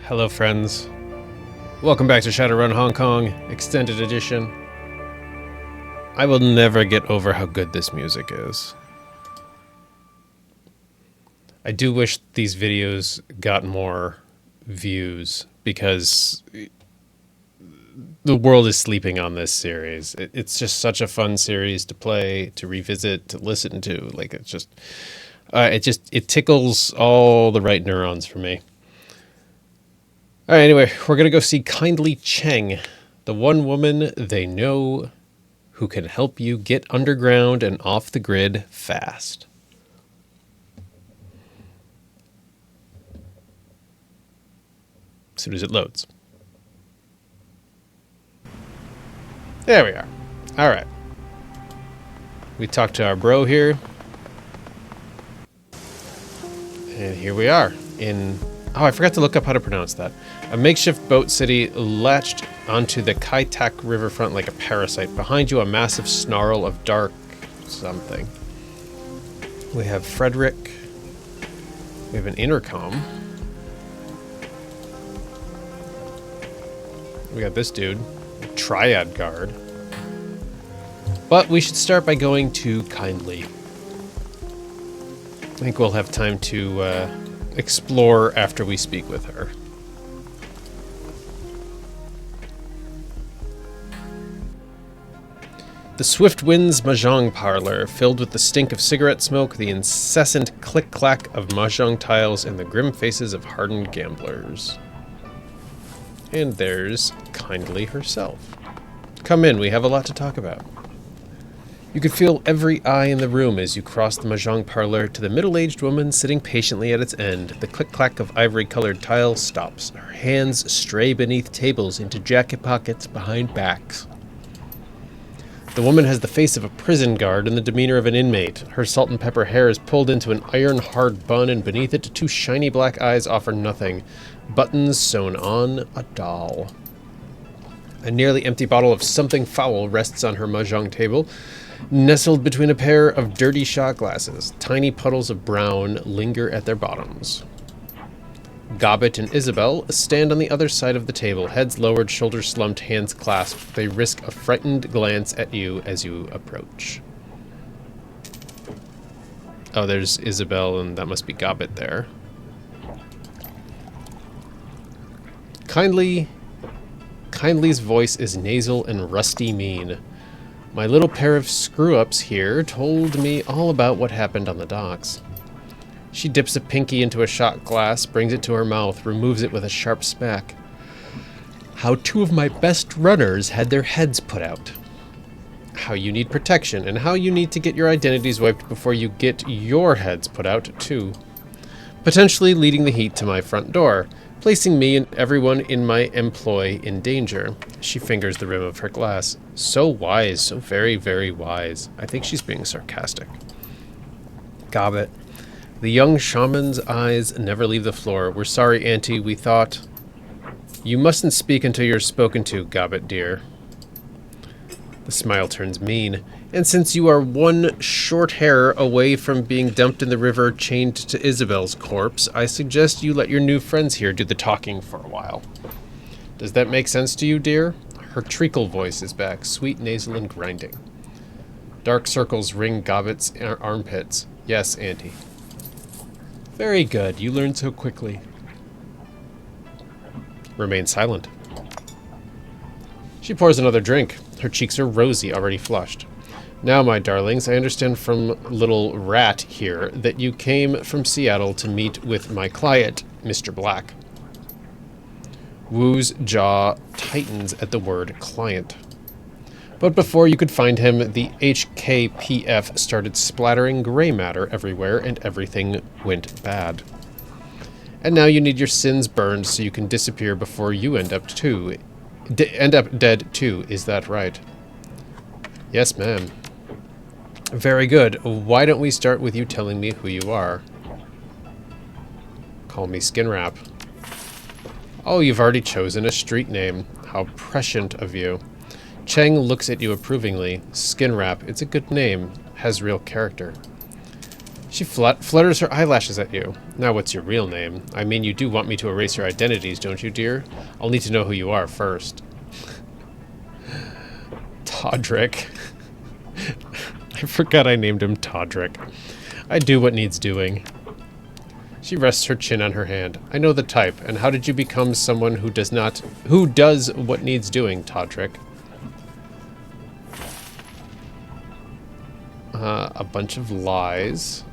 Hello friends. Welcome back to Shadowrun Hong Kong, Extended Edition. I will never get over how good this music is. I do wish these videos got more views because the world is sleeping on this series. It's just such a fun series to play, to revisit, to listen to. Like it tickles all the right neurons for me. All right, anyway, we're going to go see Kindly Cheng, the one woman they know who can help you get underground and off the grid fast. As soon as it loads. There we are. All right. We talked to our bro here. And here we are in... Oh, I forgot to look up how to pronounce that. A makeshift boat city latched onto the Kai Tak riverfront like a parasite. Behind you, a massive snarl of dark something. We have Frederick. We have an intercom. We got this dude, Triad Guard. But we should start by going to Kindly. I think we'll have time to explore after we speak with her. The Swift Wind's Mahjong parlor, filled with the stink of cigarette smoke, the incessant click-clack of mahjong tiles, and the grim faces of hardened gamblers. And there's Kindly herself. Come in, we have a lot to talk about. You could feel every eye in the room as you crossed the mahjong parlor to the middle-aged woman sitting patiently at its end. The click-clack of ivory-colored tile stops. Her hands stray beneath tables into jacket pockets behind backs. The woman has the face of a prison guard and the demeanor of an inmate. Her salt and pepper hair is pulled into an iron-hard bun, and beneath it, two shiny black eyes offer nothing. Buttons sewn on a doll. A nearly empty bottle of something foul rests on her mahjong table, nestled between a pair of dirty shot glasses. Tiny puddles of brown linger at their bottoms. Gobbet and Isabel stand on the other side of the table, heads lowered, shoulders slumped, hands clasped. They risk a frightened glance at you as you approach. Oh, there's Isabel, and that must be Gobbet there. Kindly's voice is nasal and rusty mean. My little pair of screw-ups here told me all about what happened on the docks. She dips a pinky into a shot glass, brings it to her mouth, removes it with a sharp smack. How two of my best runners had their heads put out. How you need protection, and how you need to get your identities wiped before you get your heads put out, too. Potentially leading the heat to my front door, placing me and everyone in my employ in danger. She fingers the rim of her glass. So wise, so very, very wise. I think she's being sarcastic. Gobbet. The young shaman's eyes never leave the floor. We're sorry, Auntie, we thought... You mustn't speak until you're spoken to, Gobbet dear. The smile turns mean. And since you are one short hair away from being dumped in the river chained to Isabel's corpse, I suggest you let your new friends here do the talking for a while. Does that make sense to you, dear? Her treacle voice is back, sweet, nasal, and grinding. Dark circles ring Gobbet's armpits. Yes, Auntie. Very good. You learned so quickly. Remain silent. She pours another drink. Her cheeks are rosy, already flushed. Now, my darlings, I understand from little Rat here that you came from Seattle to meet with my client, Mr. Black. Wu's jaw tightens at the word client. But before you could find him, the HKPF started splattering gray matter everywhere, and everything went bad. And now you need your sins burned so you can disappear before you end up dead too. Is that right? Yes, ma'am. Very good. Why don't we start with you telling me who you are? Call me Skinwrap. Oh, you've already chosen a street name. How prescient of you. Cheng looks at you approvingly. Skinwrap, it's a good name. Has real character. She flutters her eyelashes at you. Now what's your real name? I mean, you do want me to erase your identities, don't you, dear? I'll need to know who you are first. Todrick. I forgot I named him Todrick. I do what needs doing. She rests her chin on her hand. I know the type, and how did you become someone who does what needs doing, Todrick? A bunch of lies.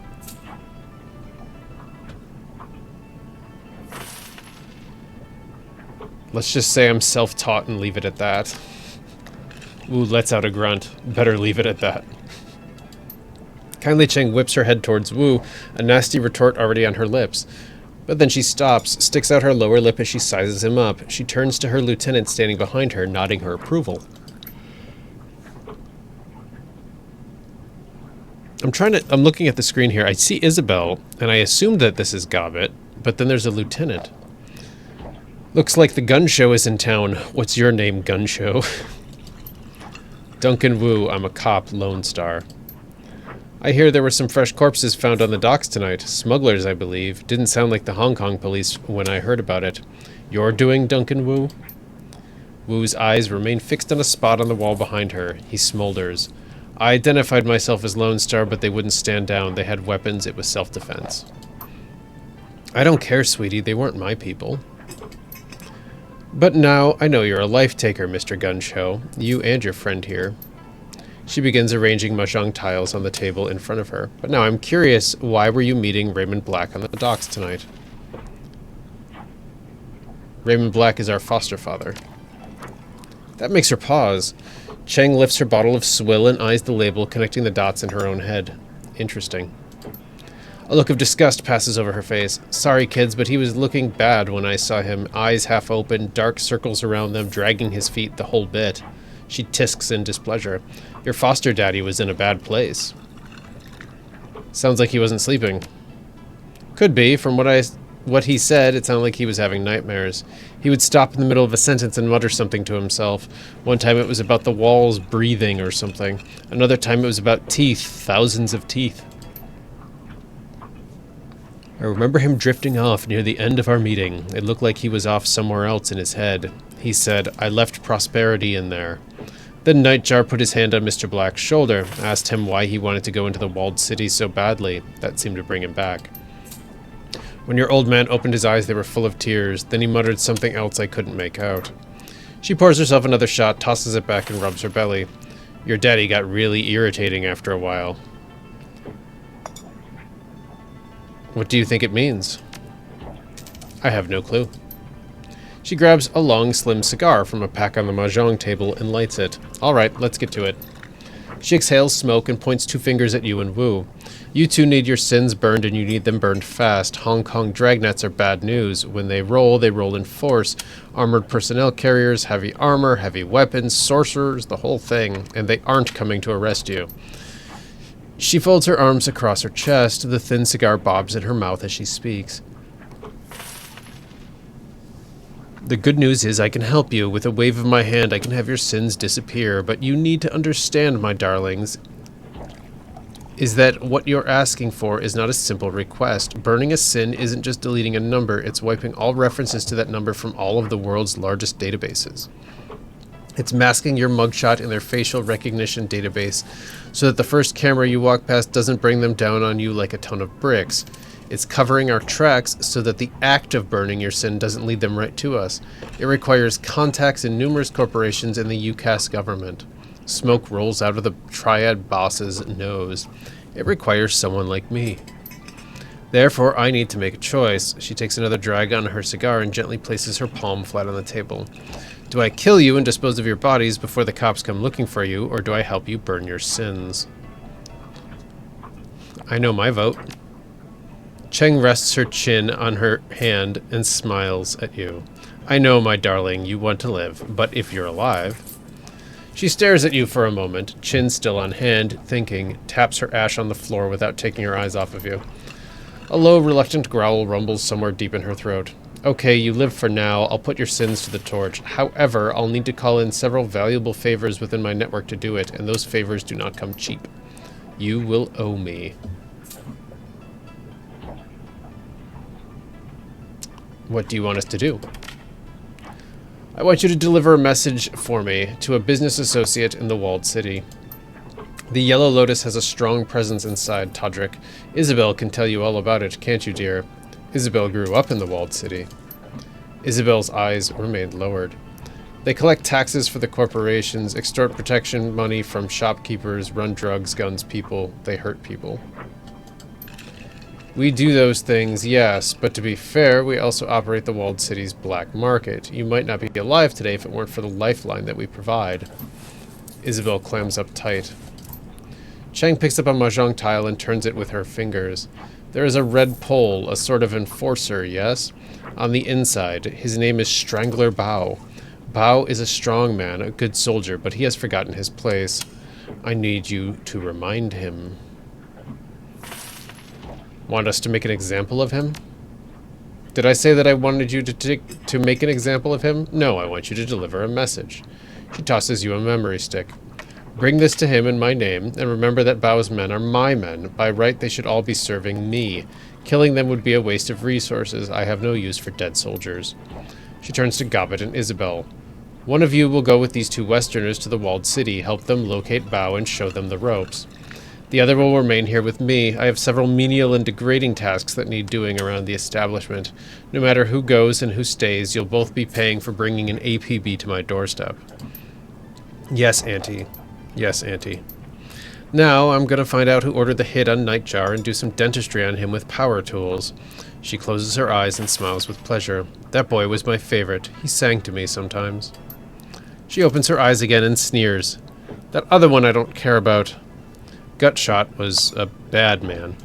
Let's just say I'm self-taught and leave it at that. Ooh, lets out a grunt. Better leave it at that. Kindly Cheng whips her head towards Wu, a nasty retort already on her lips. But then she stops, sticks out her lower lip as she sizes him up. She turns to her lieutenant standing behind her, nodding her approval. I'm looking at the screen here. I see Isabel, and I assumed that this is Gobbet, but then there's a lieutenant. Looks like the gun show is in town. What's your name, gun show? Duncan Wu, I'm a cop, Lone Star. I hear there were some fresh corpses found on the docks tonight. Smugglers, I believe. Didn't sound like the Hong Kong police when I heard about it. You're doing, Duncan Wu? Wu's eyes remain fixed on a spot on the wall behind her. He smolders. I identified myself as Lone Star, but they wouldn't stand down. They had weapons. It was self-defense. I don't care, sweetie. They weren't my people. But now I know you're a life-taker, Mr. Gunshow. You and your friend here. She begins arranging mahjong tiles on the table in front of her. But now I'm curious, why were you meeting Raymond Black on the docks tonight? Raymond Black is our foster father. That makes her pause. Cheng lifts her bottle of swill and eyes the label, connecting the dots in her own head. Interesting. A look of disgust passes over her face. Sorry, kids, but he was looking bad when I saw him. Eyes half open, dark circles around them, dragging his feet, the whole bit. She tisks in displeasure. Your foster daddy was in a bad place. Sounds like he wasn't sleeping. Could be. From what he said, it sounded like he was having nightmares. He would stop in the middle of a sentence and mutter something to himself. One time it was about the walls breathing or something. Another time it was about teeth, thousands of teeth. I remember him drifting off near the end of our meeting. It looked like he was off somewhere else in his head. He said, I left prosperity in there. Then Nightjar put his hand on Mr. Black's shoulder, asked him why he wanted to go into the walled city so badly. That seemed to bring him back. When your old man opened his eyes, they were full of tears. Then he muttered something else I couldn't make out. She pours herself another shot, tosses it back, and rubs her belly. Your daddy got really irritating after a while. What do you think it means? I have no clue. She grabs a long, slim cigar from a pack on the mahjong table and lights it. All right, let's get to it. She exhales smoke and points two fingers at you and Wu. You two need your sins burned, and you need them burned fast. Hong Kong dragnets are bad news. When they roll in force. Armored personnel carriers, heavy armor, heavy weapons, sorcerers, the whole thing. And they aren't coming to arrest you. She folds her arms across her chest. The thin cigar bobs in her mouth as she speaks. The good news is I can help you. With a wave of my hand, I can have your sins disappear. But you need to understand, my darlings, is that what you're asking for is not a simple request. Burning a sin isn't just deleting a number. It's wiping all references to that number from all of the world's largest databases. It's masking your mugshot in their facial recognition database so that the first camera you walk past doesn't bring them down on you like a ton of bricks. It's covering our tracks so that the act of burning your sin doesn't lead them right to us. It requires contacts in numerous corporations in the UCAS government. Smoke rolls out of the triad boss's nose. It requires someone like me. Therefore, I need to make a choice. She takes another drag on her cigar and gently places her palm flat on the table. Do I kill you and dispose of your bodies before the cops come looking for you, or do I help you burn your sins? I know my vote. Cheng rests her chin on her hand and smiles at you. I know, my darling, you want to live, but if you're alive... She stares at you for a moment, chin still on hand, thinking, taps her ash on the floor without taking her eyes off of you. A low, reluctant growl rumbles somewhere deep in her throat. Okay, you live for now. I'll put your sins to the torch. However, I'll need to call in several valuable favors within my network to do it, and those favors do not come cheap. You will owe me. What do you want us to do? I want you to deliver a message for me to a business associate in the walled city. The Yellow Lotus has a strong presence inside Todrick. Isabel can tell you all about it, can't you, dear? Isabel grew up in the walled city. Isabel's eyes remained lowered. They collect taxes for the corporations, extort protection money from shopkeepers, run drugs, guns, people. They hurt people. We do those things, yes, but to be fair, we also operate the walled city's black market. You might not be alive today if it weren't for the lifeline that we provide. Isabel clams up tight. Chang picks up a mahjong tile and turns it with her fingers. There is a red pole, a sort of enforcer, yes? On the inside, his name is Strangler Bao. Bao is a strong man, a good soldier, but he has forgotten his place. I need you to remind him. Want us to make an example of him? Did I say that I wanted you to make an example of him? No, I want you to deliver a message. She tosses you a memory stick. Bring this to him in my name, and remember that Bao's men are my men. By right, they should all be serving me. Killing them would be a waste of resources. I have no use for dead soldiers. She turns to Gobbet and Isabel. One of you will go with these two Westerners to the walled city, help them locate Bao, and show them the ropes. The other will remain here with me. I have several menial and degrading tasks that need doing around the establishment. No matter who goes and who stays, you'll both be paying for bringing an APB to my doorstep. Yes, Auntie. Yes, Auntie. Now, I'm gonna find out who ordered the hit on Nightjar and do some dentistry on him with power tools. She closes her eyes and smiles with pleasure. That boy was my favorite. He sang to me sometimes. She opens her eyes again and sneers. That other one I don't care about. Gutshot was a bad man.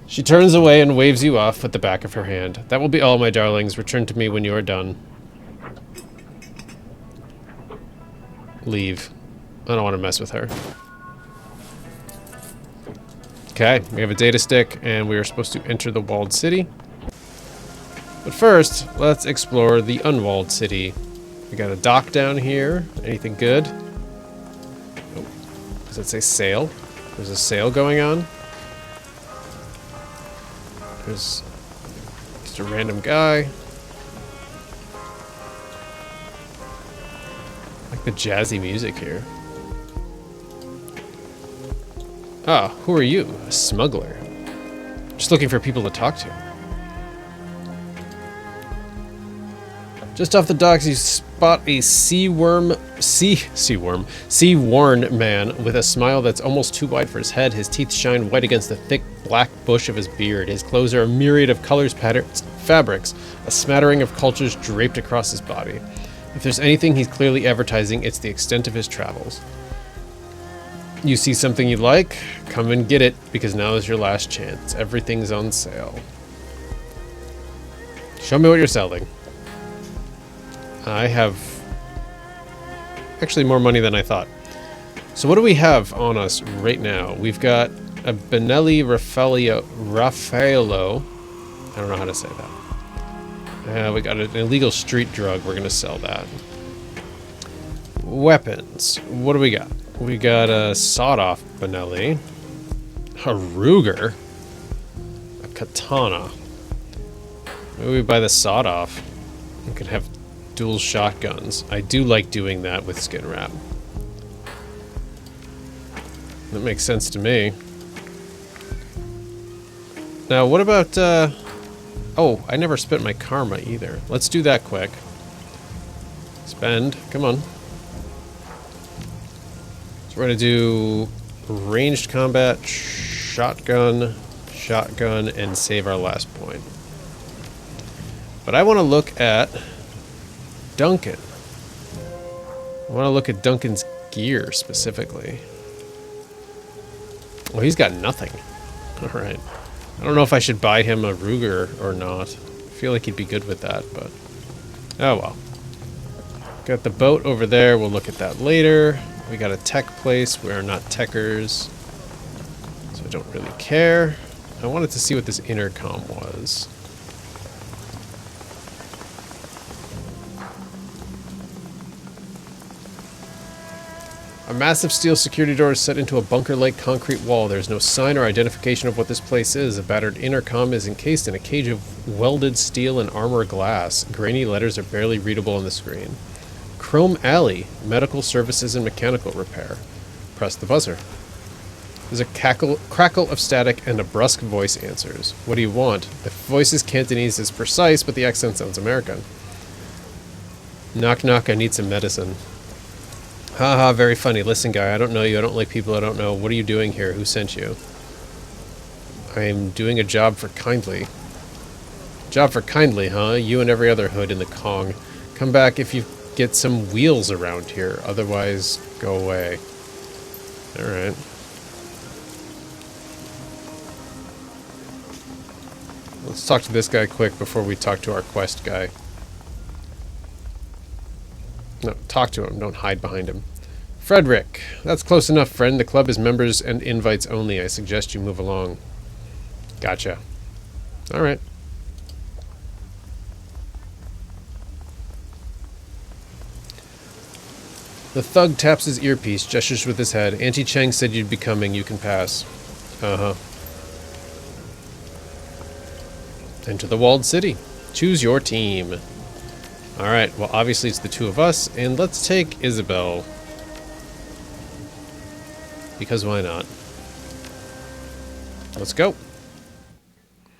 She turns away and waves you off with the back of her hand. That will be all, my darlings. Return to me when you are done. Leave. I don't want to mess with her. Okay, we have a data stick, and we are supposed to enter the walled city. But first, let's explore the unwalled city. We got a dock down here. Anything good? Oh, does it say sail? There's a sail going on. There's just a random guy. I like the jazzy music here. Ah, who are you? A smuggler. Just looking for people to talk to. Just off the docks, you spot a sea-worn man with a smile that's almost too wide for his head. His teeth shine white against the thick black bush of his beard. His clothes are a myriad of colors, patterns, fabrics, a smattering of cultures draped across his body. If there's anything he's clearly advertising, it's the extent of his travels. You see something you like? Come and get it, because now is your last chance. Everything's on sale. Show me what you're selling. I have actually more money than I thought. So what do we have on us right now? We've got a Benelli Raffaello. I don't know how to say that. We got an illegal street drug. We're going to sell that. Weapons. What do we got? We got a sawed-off Benelli. A Ruger. A katana. Maybe we buy the sawed-off. We could have dual shotguns. I do like doing that with skin wrap. That makes sense to me. Now, what about, oh, I never spent my karma either. Let's do that quick. Spend. Come on. So we're gonna do ranged combat, shotgun, and save our last point. But I want to look at Duncan. I want to look at Duncan's gear specifically. Well, he's got nothing. Alright. I don't know if I should buy him a Ruger or not. I feel like he'd be good with that, but... oh well. Got the boat over there. We'll look at that later. We got a tech place. We are not techers. So I don't really care. I wanted to see what this intercom was. massive steel security door is set into a bunker-like concrete wall. There's no sign or identification of what this place is. A battered intercom is encased in a cage of welded steel and armor glass. Grainy letters are barely readable on the screen. Chrome Alley, medical services and mechanical repair. Press the buzzer. There's a crackle of static and a brusque voice answers. What do you want? The voice's Cantonese is precise, but the accent sounds American. Knock knock, I need some medicine. Haha, very funny. Listen, guy, I don't know you. I don't like people I don't know. What are you doing here? Who sent you? I'm doing a job for Kindly. Job for Kindly, huh? You and every other hood in the Kong. Come back if you get some wheels around here. Otherwise, go away. Alright. Let's talk to this guy quick before we talk to our quest guy. No, talk to him. Don't hide behind him. Frederick. That's close enough, friend. The club is members and invites only. I suggest you move along. Gotcha. Alright. The thug taps his earpiece, gestures with his head. Auntie Cheng said you'd be coming. You can pass. Uh-huh. Enter the walled city. Choose your team. Alright, well obviously it's the two of us, and let's take Isabel. Because why not? Let's go.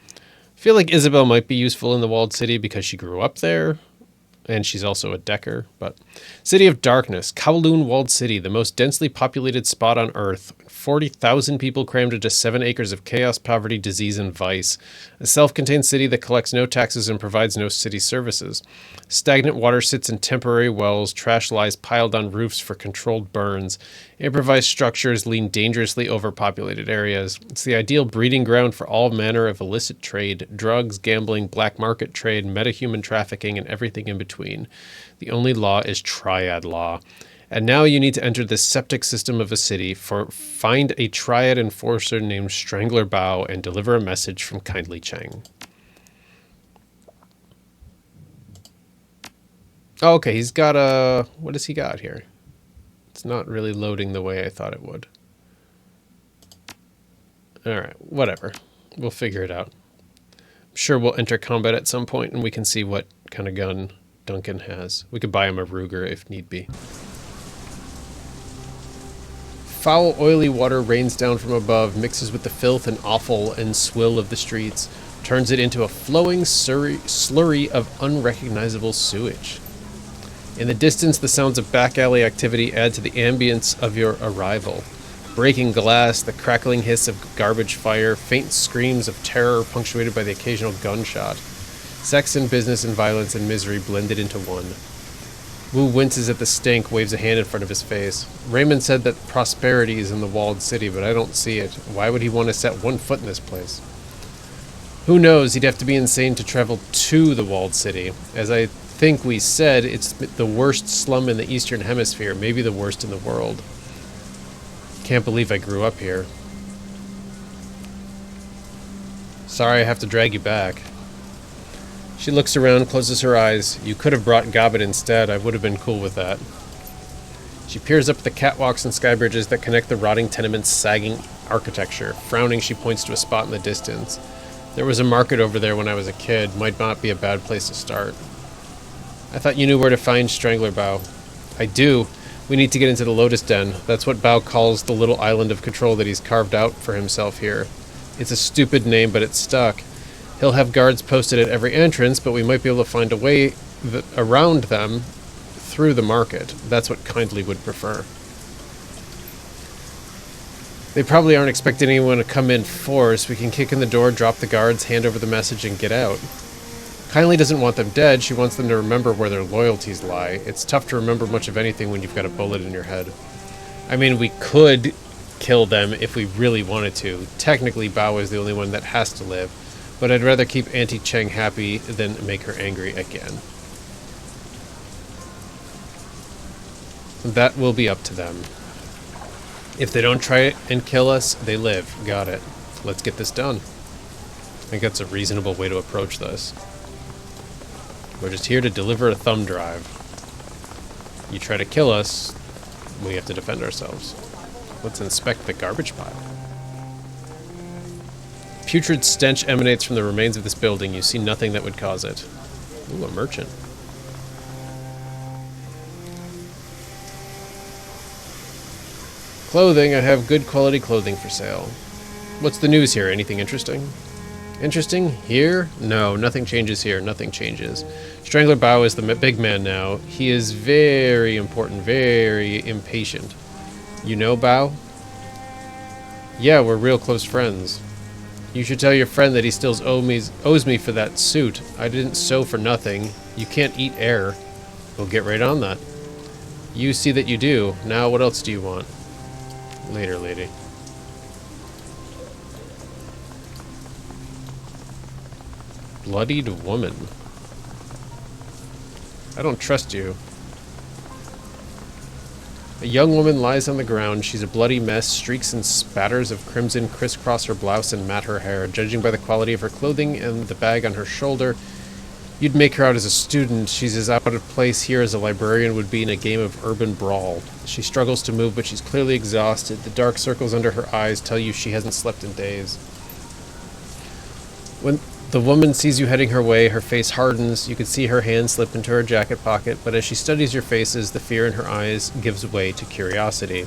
I feel like Isabel might be useful in the walled city because she grew up there. And she's also a Decker, but... City of Darkness, Kowloon Walled City, the most densely populated spot on Earth. 40,000 people crammed into 7 acres of chaos, poverty, disease, and vice. A self-contained city that collects no taxes and provides no city services. Stagnant water sits in temporary wells, trash lies piled on roofs for controlled burns. Improvised structures lean dangerously over populated areas. It's the ideal breeding ground for all manner of illicit trade, drugs, gambling, black market trade, metahuman trafficking, and everything in between. The only law is triad law. And now you need to enter the septic system of a city, find a triad enforcer named Strangler Bao and deliver a message from Kindly Cheng. Oh, okay, he's got a... What has he got here? It's not really loading the way I thought it would. Alright, whatever. We'll figure it out. I'm sure we'll enter combat at some point and we can see what kind of gun Duncan has. We could buy him a Ruger if need be. Foul, oily water rains down from above, mixes with the filth and offal and swill of the streets, turns it into a flowing slurry of unrecognizable sewage. In the distance, the sounds of back alley activity add to the ambience of your arrival. Breaking glass, the crackling hiss of garbage fire, faint screams of terror punctuated by the occasional gunshot. Sex and business and violence and misery blended into one. Wu winces at the stink, waves a hand in front of his face. Raymond said that prosperity is in the walled city, but I don't see it. Why would he want to set one foot in this place? Who knows? He'd have to be insane to travel to the walled city. As I think we said, it's the worst slum in the Eastern Hemisphere, maybe the worst in the world. Can't believe I grew up here. Sorry I have to drag you back. She looks around, closes her eyes. You could have brought Gobbet instead. I would have been cool with that. She peers up at the catwalks and sky bridges that connect the rotting tenements' sagging architecture. Frowning, she points to a spot in the distance. There was a market over there when I was a kid. Might not be a bad place to start. I thought you knew where to find Strangler Bao. I do. We need to get into the Lotus Den. That's what Bao calls the little island of control that he's carved out for himself here. It's a stupid name, but it's stuck. He'll have guards posted at every entrance, but we might be able to find a way around them through the market. That's what Kindly would prefer. They probably aren't expecting anyone to come in force. We can kick in the door, drop the guards, hand over the message, and get out. Kindly doesn't want them dead. She wants them to remember where their loyalties lie. It's tough to remember much of anything when you've got a bullet in your head. I mean, we could kill them if we really wanted to. Technically, Bao is the only one that has to live. But I'd rather keep Auntie Cheng happy than make her angry again. That will be up to them. If they don't try and kill us, they live. Got it. Let's get this done. I think that's a reasonable way to approach this. We're just here to deliver a thumb drive. You try to kill us, We have to defend ourselves. Let's inspect the garbage pile. Putrid stench emanates from the remains of this building. You see nothing that would cause it. Ooh, a merchant. Clothing. I have good quality clothing for sale. What's the news here? Anything interesting? Interesting? Here? No, nothing changes here. Nothing changes. Strangler Bao is the big man now. He is very important, very impatient. You know Bao? Yeah, we're real close friends. You should tell your friend that he still owes me for that suit. I didn't sew for nothing. You can't eat air. We'll get right on that. You see that you do. Now what else do you want? Later, lady. Bloodied woman. I don't trust you. A young woman lies on the ground. She's a bloody mess. Streaks and spatters of crimson crisscross her blouse and mat her hair. Judging by the quality of her clothing and the bag on her shoulder, you'd make her out as a student. She's as out of place here as a librarian would be in a game of urban brawl. She struggles to move, but she's clearly exhausted. The dark circles under her eyes tell you she hasn't slept in days. When the woman sees you heading her way, her face hardens. You can see her hand slip into her jacket pocket, but as she studies your faces, the fear in her eyes gives way to curiosity.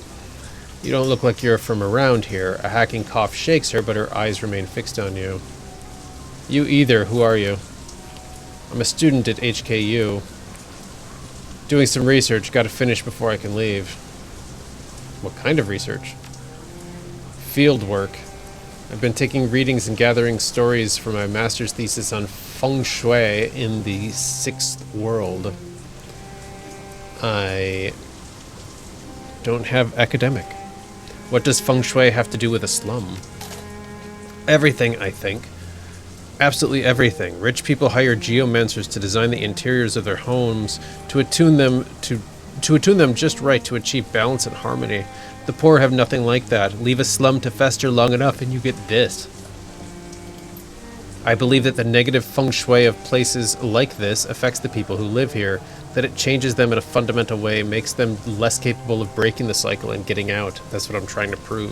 You don't look like you're from around here. A hacking cough shakes her, but her eyes remain fixed on you. You either. Who are you? I'm a student at HKU. Doing some research. Gotta finish before I can leave. What kind of research? Field work. I've been taking readings and gathering stories for my master's thesis on feng shui in the sixth world. I don't have academic. What does feng shui have to do with a slum? Everything, I think. Absolutely everything. Rich people hire geomancers to design the interiors of their homes to attune them just right to achieve balance and harmony. The poor have nothing like that. Leave a slum to fester long enough and you get this. I believe that the negative feng shui of places like this affects the people who live here, that it changes them in a fundamental way, makes them less capable of breaking the cycle and getting out. That's what I'm trying to prove.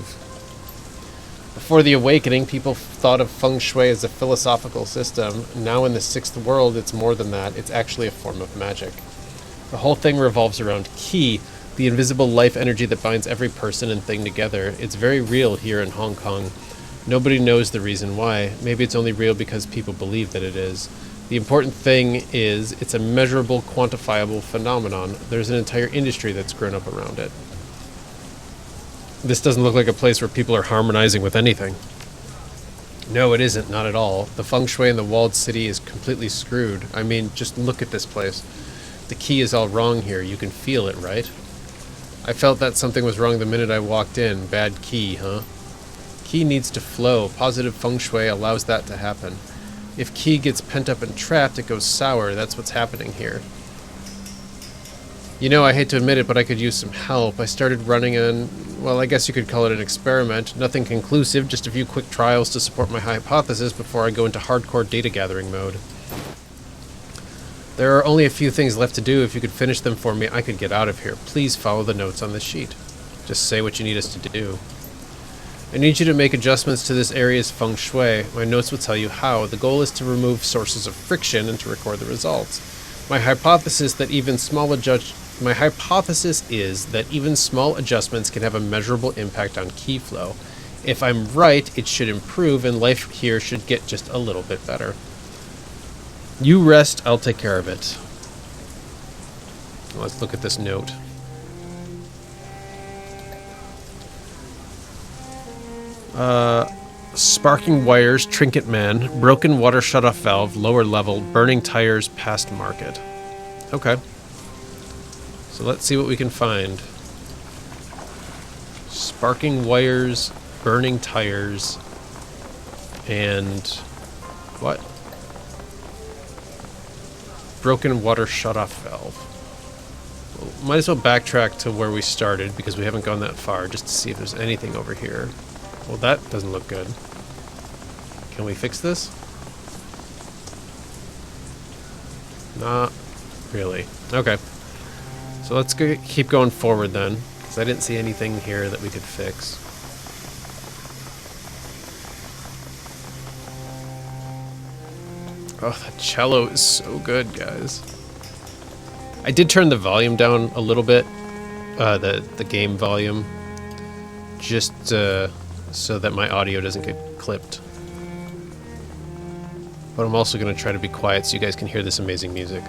Before the awakening, people thought of feng shui as a philosophical system. Now in the sixth world, it's more than that. It's actually a form of magic. The whole thing revolves around qi, the invisible life energy that binds every person and thing together. It's very real here in Hong Kong. Nobody knows the reason why. Maybe it's only real because people believe that it is. The important thing is it's a measurable, quantifiable phenomenon. There's an entire industry that's grown up around it. This doesn't look like a place where people are harmonizing with anything. No, it isn't. Not at all. The feng shui in the walled city is completely screwed. I mean, just look at this place. The key is all wrong here. You can feel it, right? I felt that something was wrong the minute I walked in. Bad key, huh? Key needs to flow. Positive feng shui allows that to happen. If key gets pent up and trapped, it goes sour. That's what's happening here. You know, I hate to admit it, but I could use some help. I started running well, I guess you could call it an experiment. Nothing conclusive, just a few quick trials to support my hypothesis before I go into hardcore data gathering mode. There are only a few things left to do. If you could finish them for me, I could get out of here. Please follow the notes on this sheet. Just say what you need us to do. I need you to make adjustments to this area's feng shui. My notes will tell you how. The goal is to remove sources of friction and to record the results. My hypothesis is that even small adjustments can have a measurable impact on key flow. If I'm right, it should improve and life here should get just a little bit better. You rest, I'll take care of it. Let's look at this note. Sparking wires, trinket man, broken water shutoff valve, lower level, burning tires, past market. Okay. So let's see what we can find. Sparking wires, burning tires, and what? Broken water shutoff valve. Well, might as well backtrack to where we started because we haven't gone that far just to see if there's anything over here. Well, that doesn't look good. Can we fix this? Not really. Okay. So let's keep going forward then. because I didn't see anything here that we could fix. Oh, that cello is so good, guys. I did turn the volume down a little bit, the game volume, just so that my audio doesn't get clipped. But I'm also going to try to be quiet so you guys can hear this amazing music.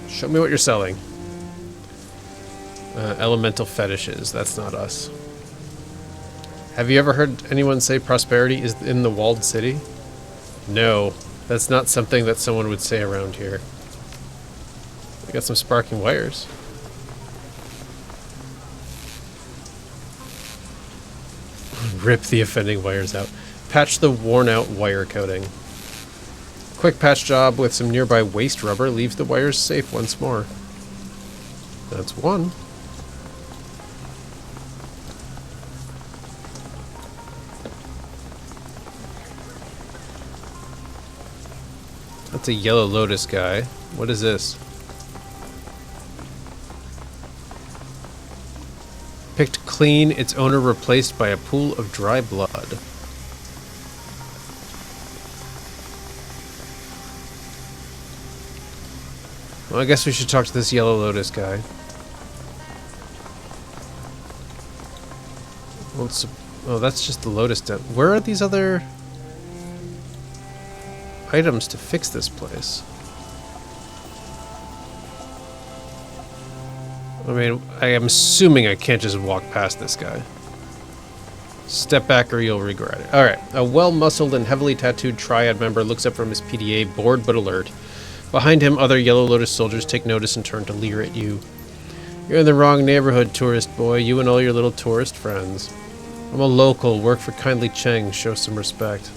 Show me what you're selling. Elemental fetishes, that's not us. Have you ever heard anyone say prosperity is in the walled city? No, that's not something that someone would say around here. We got some sparking wires. Rip the offending wires out. Patch the worn out wire coating. Quick patch job with some nearby waste rubber leaves the wires safe once more. That's one. That's a yellow lotus guy. What is this? Picked clean, its owner replaced by a pool of dry blood. Well, I guess we should talk to this yellow lotus guy. Oh, that's just the lotus den. Where are these other items to fix this place? I mean, I am assuming I can't just walk past this guy. Step back or you'll regret it. Alright, a well-muscled and heavily tattooed triad member looks up from his PDA, bored but alert. Behind him, other Yellow Lotus soldiers take notice and turn to leer at you. You're in the wrong neighborhood, tourist boy, you and all your little tourist friends. I'm a local, work for Kindly Cheng, show some respect.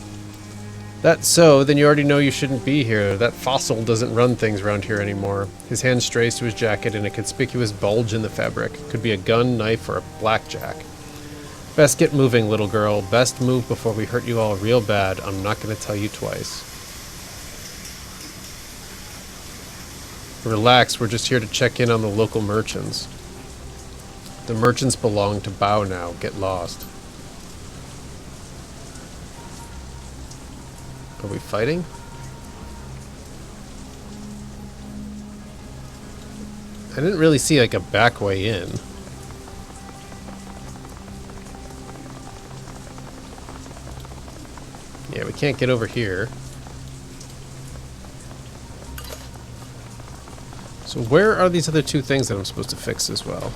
That's so, then you already know you shouldn't be here. That fossil doesn't run things around here anymore. His hand strays to his jacket in a conspicuous bulge in the fabric. Could be a gun, knife, or a blackjack. Best get moving, little girl. Best move before we hurt you all real bad. I'm not going to tell you twice. Relax, we're just here to check in on the local merchants. The merchants belong to Bao now. Get lost. Are we fighting? I didn't really see like a back way in. Yeah, we can't get over here. So where are these other two things that I'm supposed to fix as well?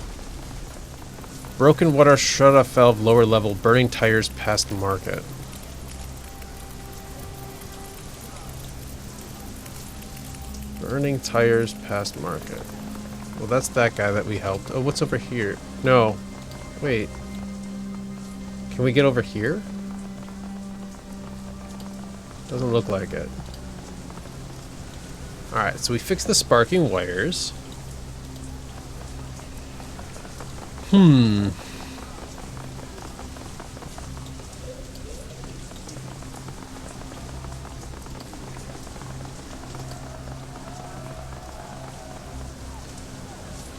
Broken water shut-off valve lower level, burning tires past market. Burning tires past market. Well, that's that guy that we helped. Oh, what's over here? No. Wait. Can we get over here? Doesn't look like it. Alright, so we fixed the sparking wires.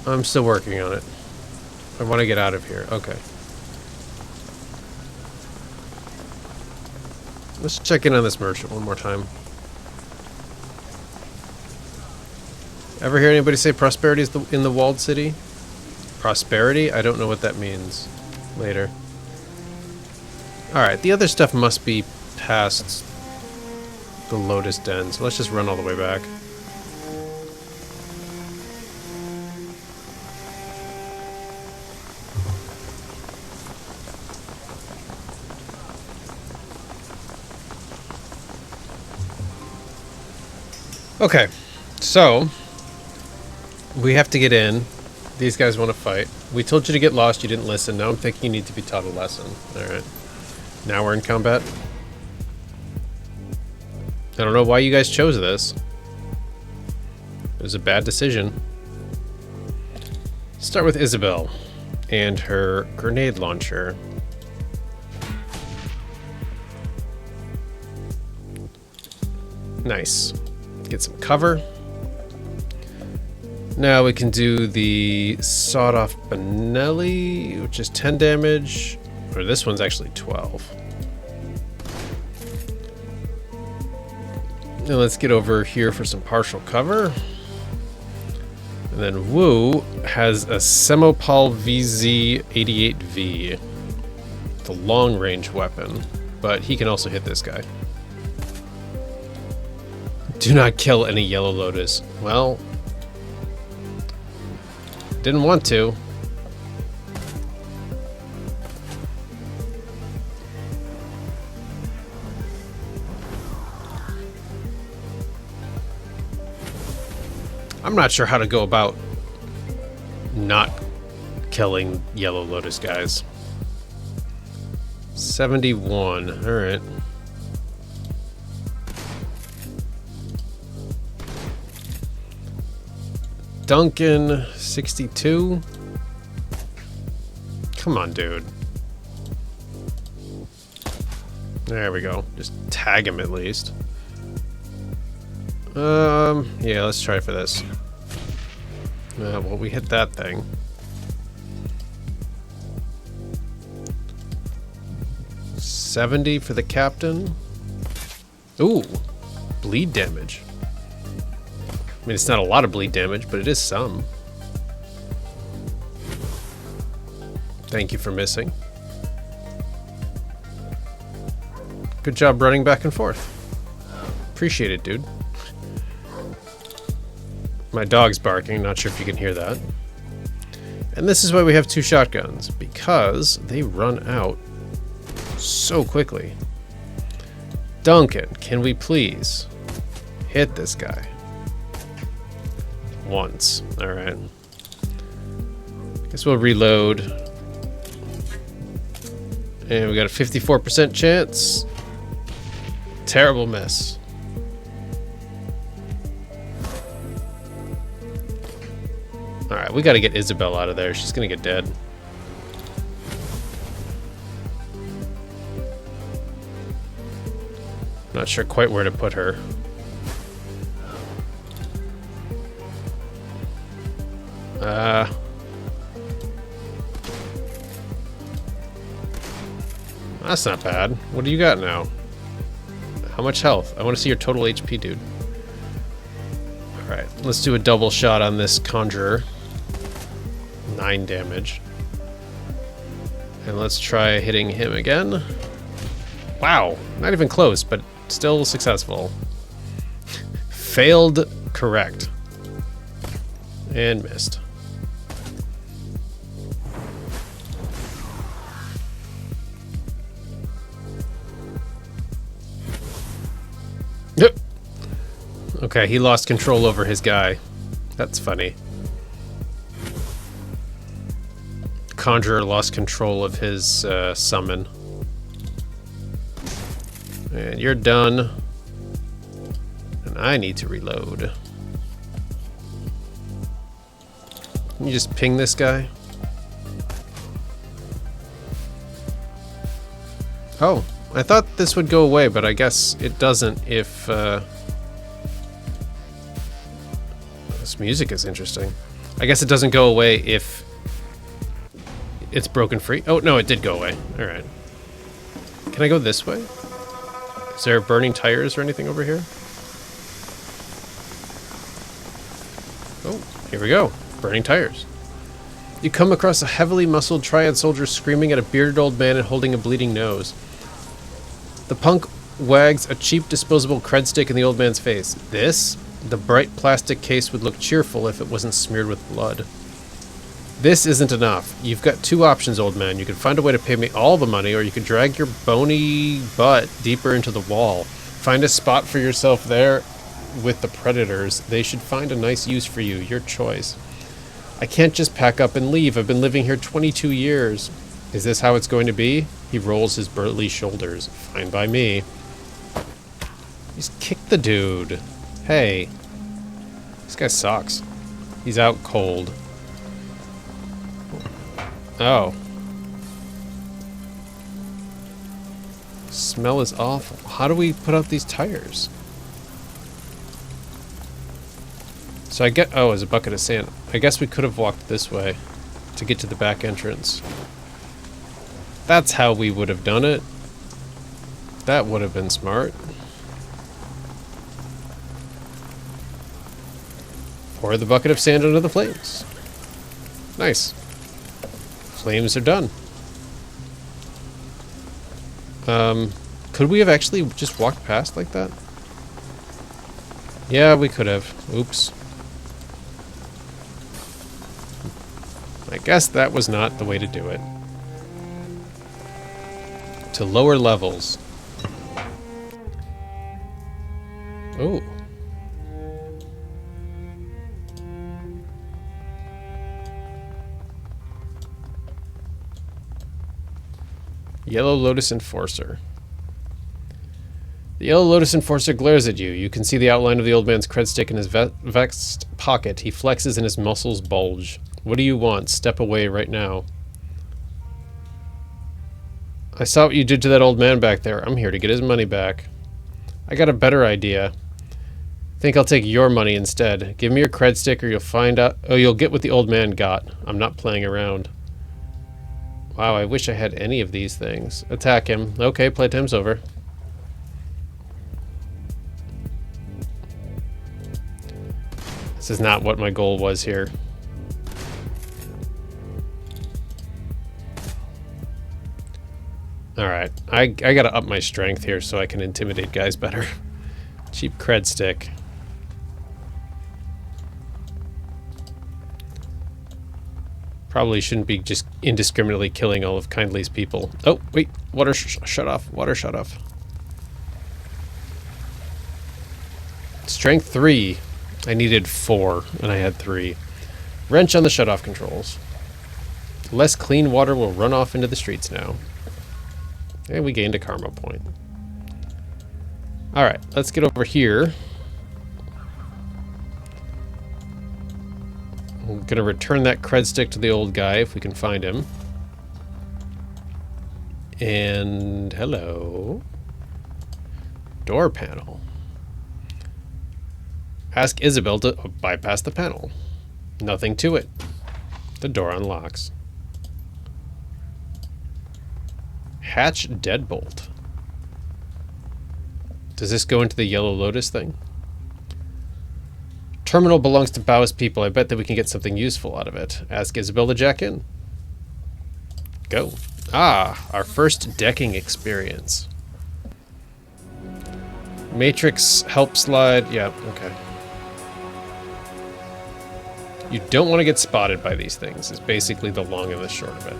I'm still working on it. I want to get out of here. Okay. Let's check in on this merchant one more time. Ever hear anybody say prosperity is in the walled city? Prosperity? I don't know what that means. Later. Alright, the other stuff must be past the Lotus Den, so let's just run all the way back. Okay, so we have to get in. These guys want to fight. We told you to get lost, you didn't listen. Now I'm thinking you need to be taught a lesson. Alright. Now we're in combat. I don't know why you guys chose this. It was a bad decision. Start with Isabel and her grenade launcher. Nice. Get some cover. Now we can do the sawed-off Benelli, which is 10 damage. Or this one's actually 12. Now let's get over here for some partial cover. And then Wu has a Semopal VZ-88V. It's a long-range weapon, but he can also hit this guy. Do not kill any Yellow Lotus. Well, didn't want to. I'm not sure how to go about not killing Yellow Lotus guys. 71. All right. Duncan, 62. Come on, dude. There we go. Just tag him at least. Yeah, let's try for this. Well, we hit that thing. $70 for the captain. Ooh, bleed damage. I mean, it's not a lot of bleed damage, but it is some. Thank you for missing. Good job running back and forth. Appreciate it, dude. My dog's barking, not sure if you can hear that. And this is why we have 2 shotguns, because they run out so quickly. Duncan, can we please hit this guy? Once. Alright. Guess we'll reload. And we got a 54% chance. Terrible miss. Alright, we gotta get Isabel out of there. She's gonna get dead. Not sure quite where to put her. That's not bad. What do you got now? How much health? I want to see your total HP, dude. Alright, let's do a double shot on this Conjurer. 9 damage. And let's try hitting him again. Wow, not even close, but still successful. Failed correct. And missed. Yep. Okay, he lost control over his guy. That's funny. Conjurer lost control of his summon. And you're done. And I need to reload. Can you just ping this guy? Oh, I thought this would go away, but I guess it doesn't if... This music is interesting. I guess it doesn't go away if it's broken free. Oh, no, it did go away. Alright. Can I go this way? Is there burning tires or anything over here? Oh, here we go. Burning tires. You come across a heavily muscled triad soldier screaming at a bearded old man and holding a bleeding nose. The punk wags a cheap disposable cred stick in the old man's face. This? The bright plastic case would look cheerful if it wasn't smeared with blood. This isn't enough. You've got 2 options, old man. You can find a way to pay me all the money, or you can drag your bony butt deeper into the wall. Find a spot for yourself there with the predators. They should find a nice use for you. Your choice. I can't just pack up and leave. I've been living here 22 years. Is this how it's going to be? He rolls his burly shoulders. Fine by me. Just kick the dude. Hey. This guy sucks. He's out cold. Oh. Smell is awful. How do we put out these tires? So I get... Oh, it's a bucket of sand. I guess we could have walked this way to get to the back entrance. That's how we would have done it. That would have been smart. Pour the bucket of sand under the flames. Nice. Flames are done. Could we have actually just walked past like that? Yeah, we could have. Oops. I guess that was not the way to do it. To lower levels. Oh. Yellow Lotus Enforcer. The Yellow Lotus Enforcer glares at you. You can see the outline of the old man's cred stick in his vest pocket. He flexes and his muscles bulge. What do you want? Step away right now. I saw what you did to that old man back there. I'm here to get his money back. I got a better idea. Think I'll take your money instead. Give me your cred stick or you'll find out... Oh, you'll get what the old man got. I'm not playing around. Wow, I wish I had any of these things. Attack him. Okay, playtime's over. This is not what my goal was here. Alright, I gotta up my strength here so I can intimidate guys better. Cheap cred stick. Probably shouldn't be just indiscriminately killing all of Kindly's people. Oh, wait. Water shut off. Water shut off. Strength 3. I needed 4, and I had 3. Wrench on the shut-off controls. Less clean water will run off into the streets now. And we gained a karma point. Alright, let's get over here. I'm gonna return that cred stick to the old guy if we can find him. And hello. Door panel. Ask Isabel to bypass the panel. Nothing to it. The door unlocks. Hatch deadbolt. Does this go into the Yellow Lotus thing? Terminal belongs to Bao's people. I bet that we can get something useful out of it. Ask Isabel to jack in. Go. Ah, our first decking experience. Matrix help slide. Yeah, okay. You don't want to get spotted by these things, is basically the long and the short of it.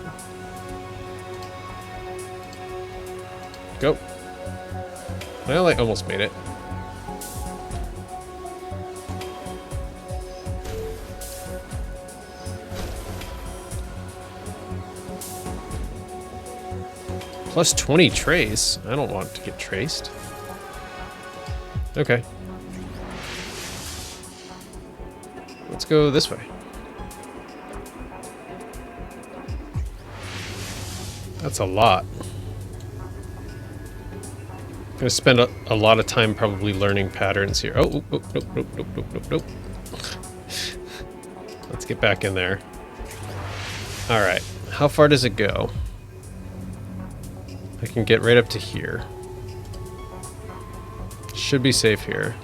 Go. Well, I almost made it. Plus 20 trace. I don't want to get traced. Okay. Let's go this way. That's a lot. I'm gonna spend a lot of time probably learning patterns here. Oh, nope, nope, nope, nope, nope, nope, nope. Let's get back in there. Alright, how far does it go? I can get right up to here. Should be safe here.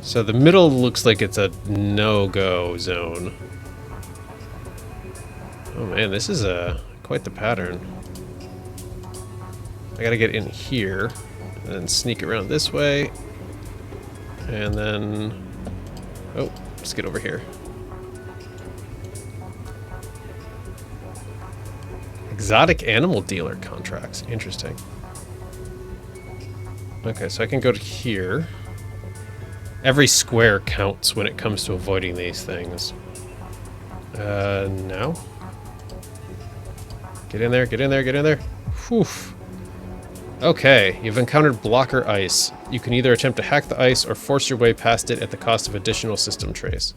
So the middle looks like it's a no-go zone. Oh man, this is quite the pattern. I gotta get in here, and then sneak around this way, and then... Oh, let's get over here. Exotic animal dealer contracts. Interesting. Okay, so I can go to here. Every square counts when it comes to avoiding these things. Now? Get in there, get in there, get in there. Whew. Okay, you've encountered blocker ice. You can either attempt to hack the ice or force your way past it at the cost of additional system trace.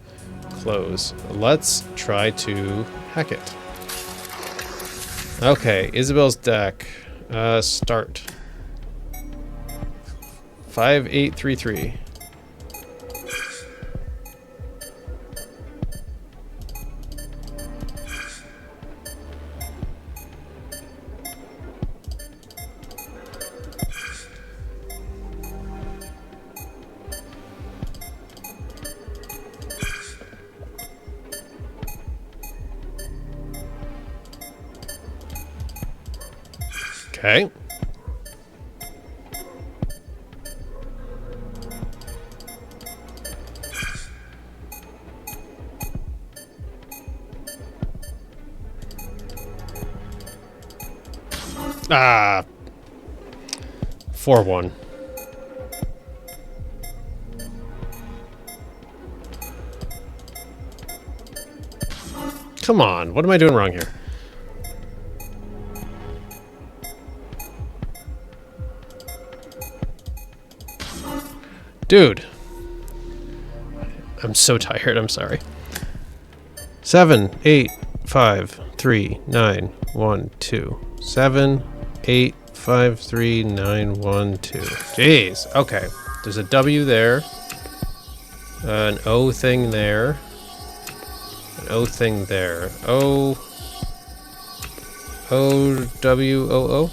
Close. Let's try to hack it. Okay, Isabel's deck. Start. 5833. Okay. Ah. 4-1. Come on, what am I doing wrong here? Dude. I'm so tired, I'm sorry. 7, 8, 5, 3, 9, 1, 2. 7, 8, 5, 3, 9, 1, 2. Jeez. Okay. There's a W there. An O thing there. An O thing there. O. O. W. O.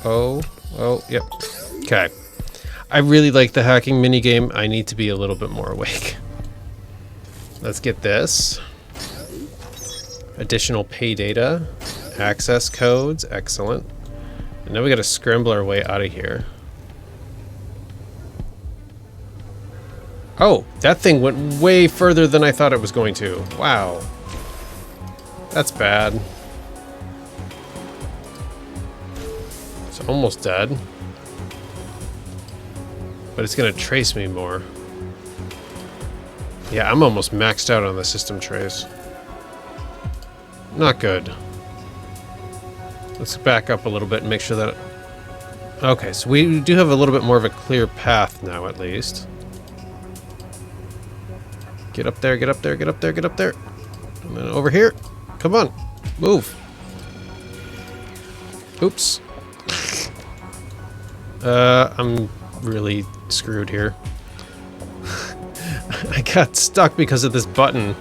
O. O. O. Yep. Okay. I really like the hacking minigame. I need to be a little bit more awake. Let's get this. Additional pay data. Access codes. Excellent. And now we gotta scramble our way out of here. Oh, that thing went way further than I thought it was going to. Wow. That's bad. It's almost dead. But it's gonna trace me more. Yeah, I'm almost maxed out on the system trace. Not good. Let's back up a little bit and make sure that... Okay, so we do have a little bit more of a clear path now, at least. Get up there, get up there, get up there, get up there. And then over here. Come on. Move. Oops. I'm really screwed here. I got stuck because of this button.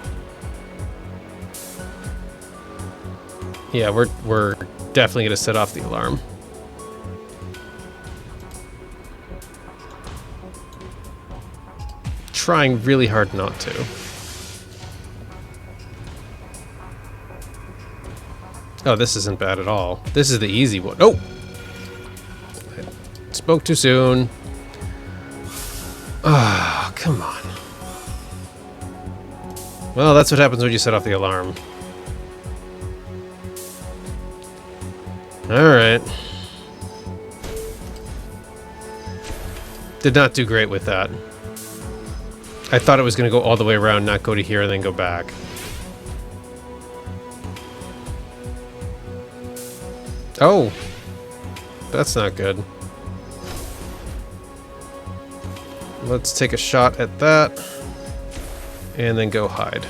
Yeah, we're definitely gonna set off the alarm. Trying really hard not to. Oh, this isn't bad at all. This is the easy one. Oh! I spoke too soon. Ah, oh, come on. Well, that's what happens when you set off the alarm. Alright. Did not do great with that. I thought it was going to go all the way around, not go to here, and then go back. Oh! That's not good. Let's take a shot at that. And then go hide.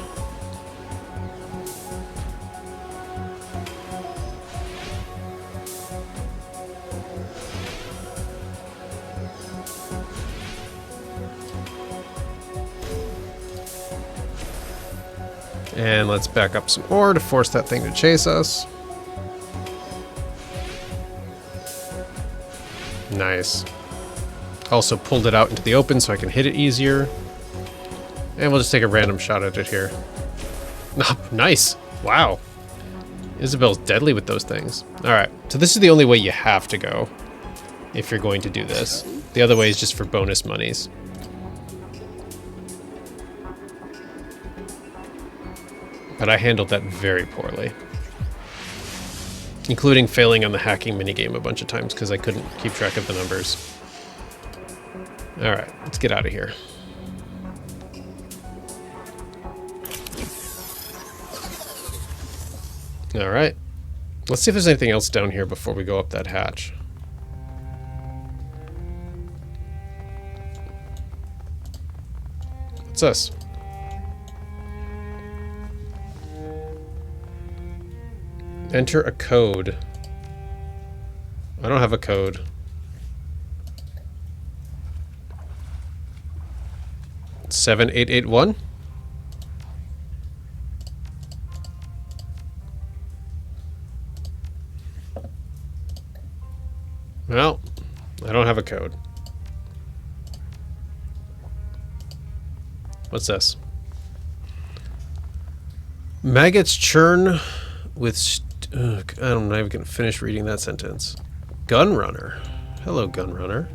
And let's back up some more to force that thing to chase us. Nice. Also pulled it out into the open so I can hit it easier. And we'll just take a random shot at it here. Nice. Wow. Isabel's deadly with those things. Alright, so this is the only way you have to go if you're going to do this. The other way is just for bonus monies. But I handled that very poorly. Including failing on the hacking minigame a bunch of times because I couldn't keep track of the numbers. Alright, let's get out of here. Alright. Let's see if there's anything else down here before we go up that hatch. What's this? Enter a code. I don't have a code. It's 7881? Well, I don't have a code. What's this? Maggots churn with Ugh, I'm not even going to finish reading that sentence. Gunrunner. Hello, Gunrunner.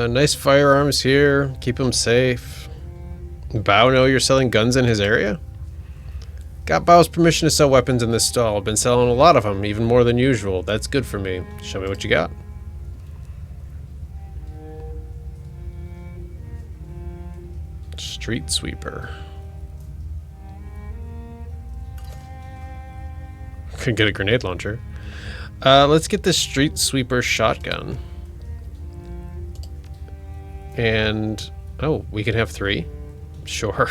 Nice firearms here. Keep them safe. Bao know you're selling guns in his area? Got Bao's permission to sell weapons in this stall. Been selling a lot of them, even more than usual. That's good for me. Show me what you got. Street sweeper. Could get a grenade launcher. Let's get this street sweeper shotgun. And oh, we can have 3. Sure.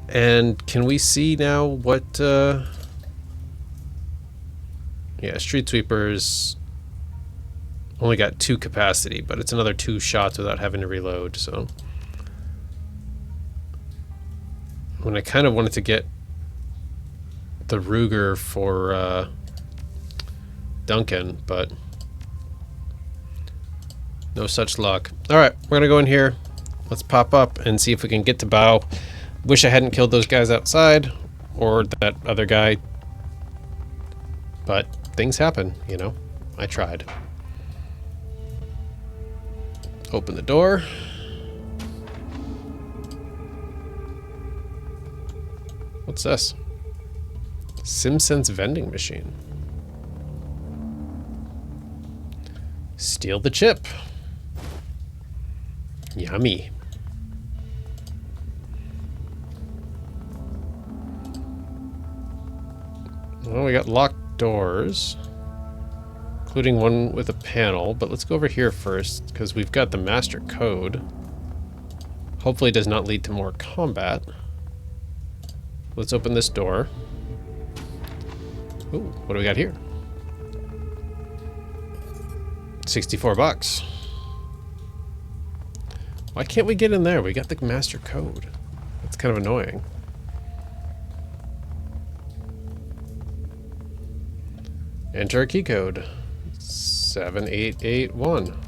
And can we see now what? Yeah, street sweepers only got 2 capacity, but it's another 2 shots without having to reload. So, when I kind of wanted to get the Ruger for Duncan, but no such luck. All right, we're gonna go in here. Let's pop up and see if we can get to Bao. Wish I hadn't killed those guys outside, or that other guy. But things happen, you know. I tried. Open the door. What's this? SimSense vending machine. Steal the chip. Yummy. Well, we got locked doors, including one with a panel, but let's go over here first, because we've got the master code. Hopefully it does not lead to more combat. Let's open this door. Ooh, what do we got here? 64 bucks. Why can't we get in there? We got the master code. That's kind of annoying. Enter a key code. 7881.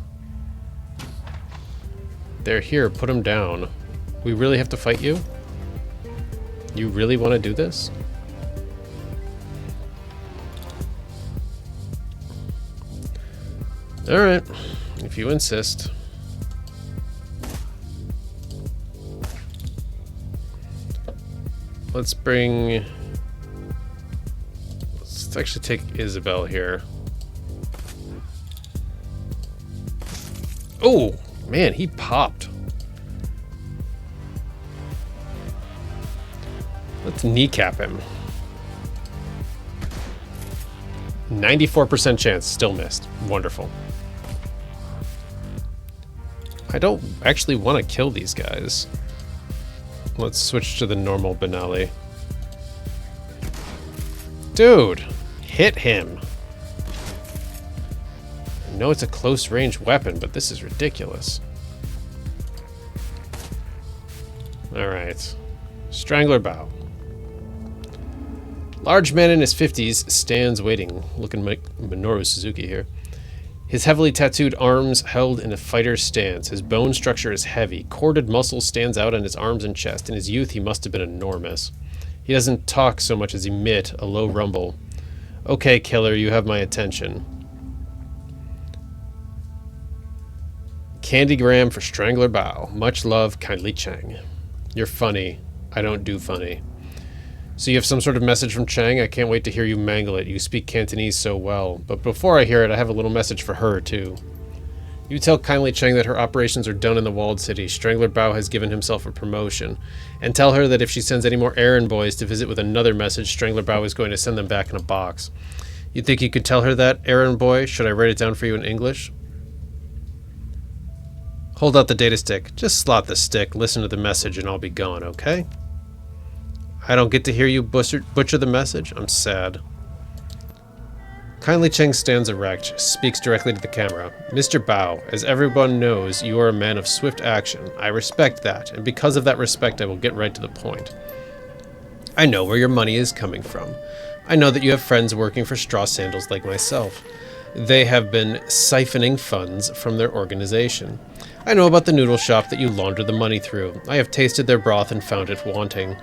They're here. Put them down. We really have to fight you? You really want to do this? Alright. If you insist. Let's bring... Let's actually take Isabel here. Oh, man, he popped. Let's kneecap him. 94% chance, still missed. Wonderful. I don't actually want to kill these guys. Let's switch to the normal Benelli. Dude, hit him. I know it's a close range weapon, but this is ridiculous. Alright. Strangler Bao. Large man in his 50s stands waiting, looking like Minoru Suzuki here. His heavily tattooed arms held in a fighter's stance. His bone structure is heavy. Corded muscle stands out on his arms and chest. In his youth, he must have been enormous. He doesn't talk so much as emit a low rumble. Okay, killer, you have my attention. Candygram for Strangler Bao. Much love, Kindly Chang. You're funny. I don't do funny. So you have some sort of message from Chang? I can't wait to hear you mangle it. You speak Cantonese so well. But before I hear it, I have a little message for her, too. You tell Kindly Chang that her operations are done in the walled city. Strangler Bao has given himself a promotion. And tell her that if she sends any more errand boys to visit with another message, Strangler Bao is going to send them back in a box. You think you could tell her that, errand boy? Should I write it down for you in English? Hold out the data stick. Just slot the stick, listen to the message, and I'll be gone, okay? I don't get to hear you butcher the message? I'm sad. Kindly Cheng stands erect, speaks directly to the camera. Mr. Bao, as everyone knows, you are a man of swift action. I respect that, and because of that respect, I will get right to the point. I know where your money is coming from. I know that you have friends working for straw sandals like myself. They have been siphoning funds from their organization. I know about the noodle shop that you launder the money through. I have tasted their broth and found it wanting.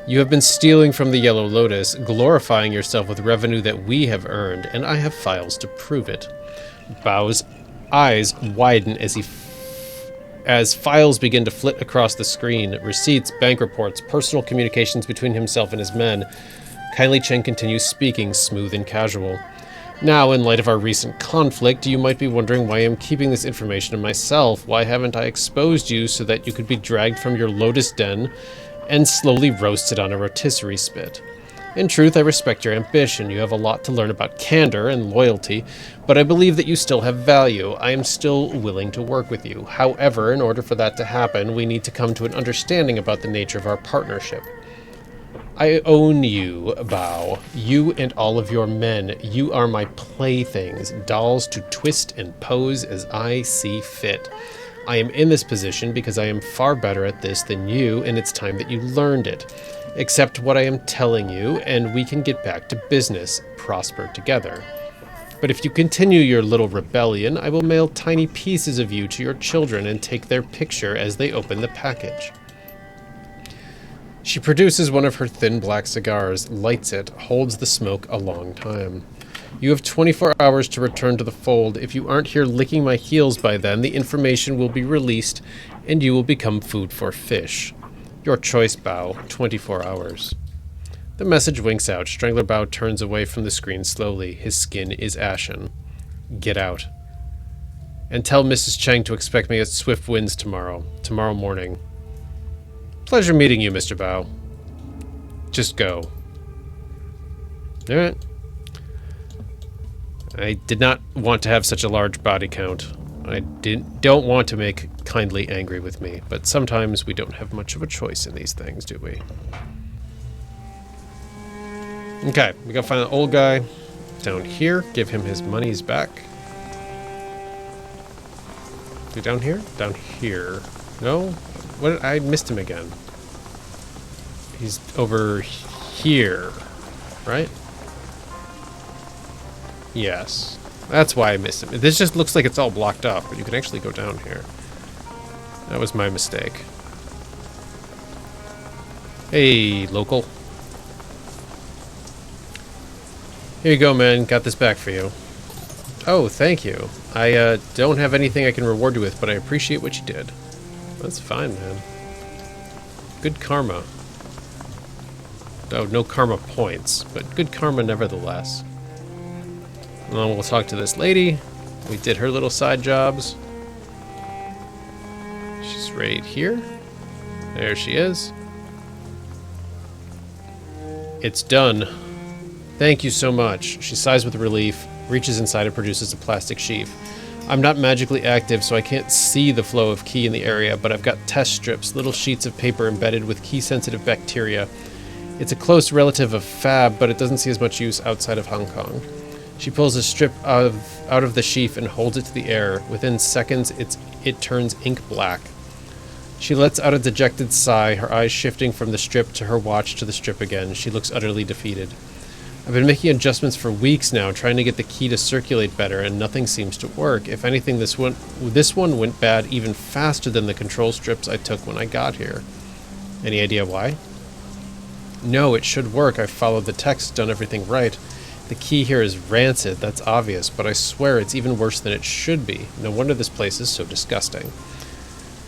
You have been stealing from the Yellow Lotus, glorifying yourself with revenue that we have earned, and I have files to prove it. Bao's eyes widen as files begin to flit across the screen. Receipts, bank reports, personal communications between himself and his men. Kindly Chen continues speaking, smooth and casual. Now, in light of our recent conflict, you might be wondering why I'm keeping this information to myself. Why haven't I exposed you so that you could be dragged from your lotus den and slowly roasted on a rotisserie spit? In truth, I respect your ambition. You have a lot to learn about candor and loyalty, but I believe that you still have value. I am still willing to work with you. However, in order for that to happen, we need to come to an understanding about the nature of our partnership. I own you, Bao. You and all of your men. You are my playthings, dolls to twist and pose as I see fit. I am in this position because I am far better at this than you, and it's time that you learned it. Accept what I am telling you, and we can get back to business, prosper together. But if you continue your little rebellion, I will mail tiny pieces of you to your children and take their picture as they open the package. She produces one of her thin black cigars, lights it, holds the smoke a long time. You have 24 hours to return to the fold. If you aren't here licking my heels by then, the information will be released and you will become food for fish. Your choice, Bao. 24 hours. The message winks out. Strangler Bao turns away from the screen slowly. His skin is ashen. Get out. And tell Mrs. Cheng to expect me at Swift Winds tomorrow morning. Pleasure meeting you, Mr. Bao. Just go. Alright. I did not want to have such a large body count. I don't want to make Kindly angry with me, but sometimes we don't have much of a choice in these things, do we? Okay, we gotta find the old guy down here, give him his monies back. Is he down here? Down here. No? What? I missed him again. He's over here, right? Yes. That's why I missed him. This just looks like it's all blocked up, but you can actually go down here. That was my mistake. Hey, local. Here you go, man. Got this back for you. Oh, thank you. I don't have anything I can reward you with, but I appreciate what you did. That's fine, man. Good karma. Oh, no karma points, but good karma nevertheless. And then we'll talk to this lady. We did her little side jobs. She's right here. There she is. It's done. Thank you so much. She sighs with relief, reaches inside and produces a plastic sheath. I'm not magically active, so I can't see the flow of Qi in the area, but I've got test strips, little sheets of paper embedded with Qi-sensitive bacteria. It's a close relative of Fab, but it doesn't see as much use outside of Hong Kong. She pulls a strip out of the sheath and holds it to the air. Within seconds, it turns ink black. She lets out a dejected sigh, her eyes shifting from the strip to her watch to the strip again. She looks utterly defeated. I've been making adjustments for weeks now, trying to get the Qi to circulate better, and nothing seems to work. If anything, this one went bad even faster than the control strips I took when I got here. Any idea why? No, it should work. I've followed the text, done everything right. The Qi here is rancid, that's obvious, but I swear it's even worse than it should be. No wonder this place is so disgusting.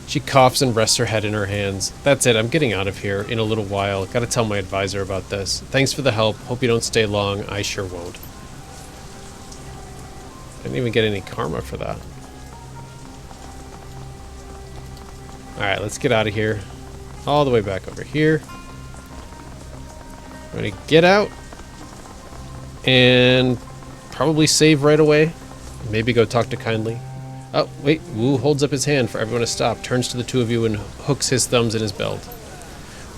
She coughs and rests her head in her hands. That's it, I'm getting out of here in a little while. Gotta tell my advisor about this. Thanks for the help. Hope you don't stay long. I sure won't. I didn't even get any karma for that. Alright, let's get out of here. All the way back over here. Ready to get out. And probably save right away. Maybe go talk to Kindly. Oh, wait. Wu holds up his hand for everyone to stop, turns to the two of you and hooks his thumbs in his belt.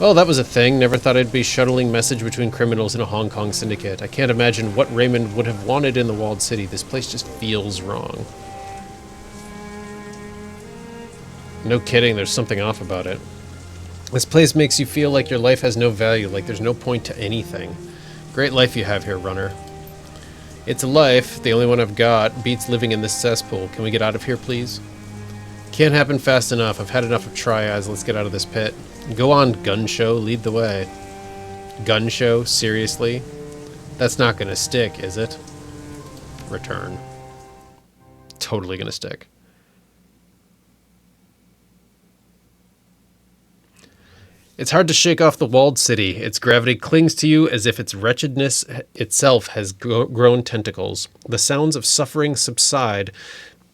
Well, that was a thing. Never thought I'd be shuttling message between criminals in a Hong Kong syndicate. I can't imagine what Raymond would have wanted in the walled city. This place just feels wrong. No kidding, there's something off about it. This place makes you feel like your life has no value, like there's no point to anything. Great life you have here, runner. It's a life, the only one I've got. Beats living in this cesspool. Can we get out of here, please? Can't happen fast enough. I've had enough of triads. Let's get out of this pit. Go on, gun show. Lead the way. Gun show? Seriously? That's not gonna stick, is it? Return. Totally gonna stick. It's hard to shake off the walled city. Its gravity clings to you as if its wretchedness itself has grown tentacles. The sounds of suffering subside,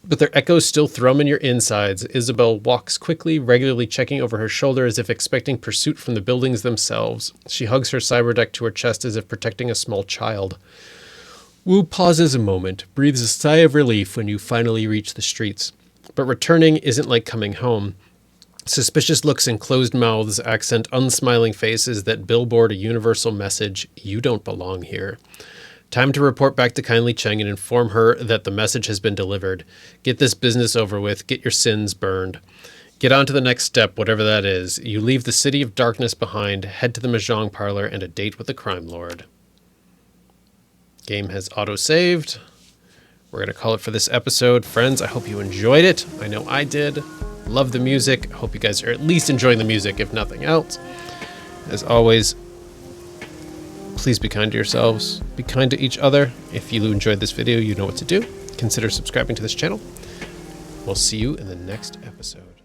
but their echoes still thrum in your insides. Isabel walks quickly, regularly checking over her shoulder as if expecting pursuit from the buildings themselves. She hugs her cyberdeck to her chest as if protecting a small child. Wu pauses a moment, breathes a sigh of relief when you finally reach the streets. But returning isn't like coming home. Suspicious looks and closed mouths accent unsmiling faces that billboard a universal message: you don't belong here. Time to report back to Kindly Cheng and inform her that the message has been delivered. Get this business over with. Get your sins burned. Get on to the next step, whatever that is. You leave the city of darkness behind, head to the Mahjong parlor, and a date with the crime lord. Game has auto-saved. We're going to call it for this episode. Friends, I hope you enjoyed it. I know I did. Love the music. I hope you guys are at least enjoying the music, if nothing else. As always, please be kind to yourselves. Be kind to each other. If you enjoyed this video, you know what to do. Consider subscribing to this channel. We'll see you in the next episode.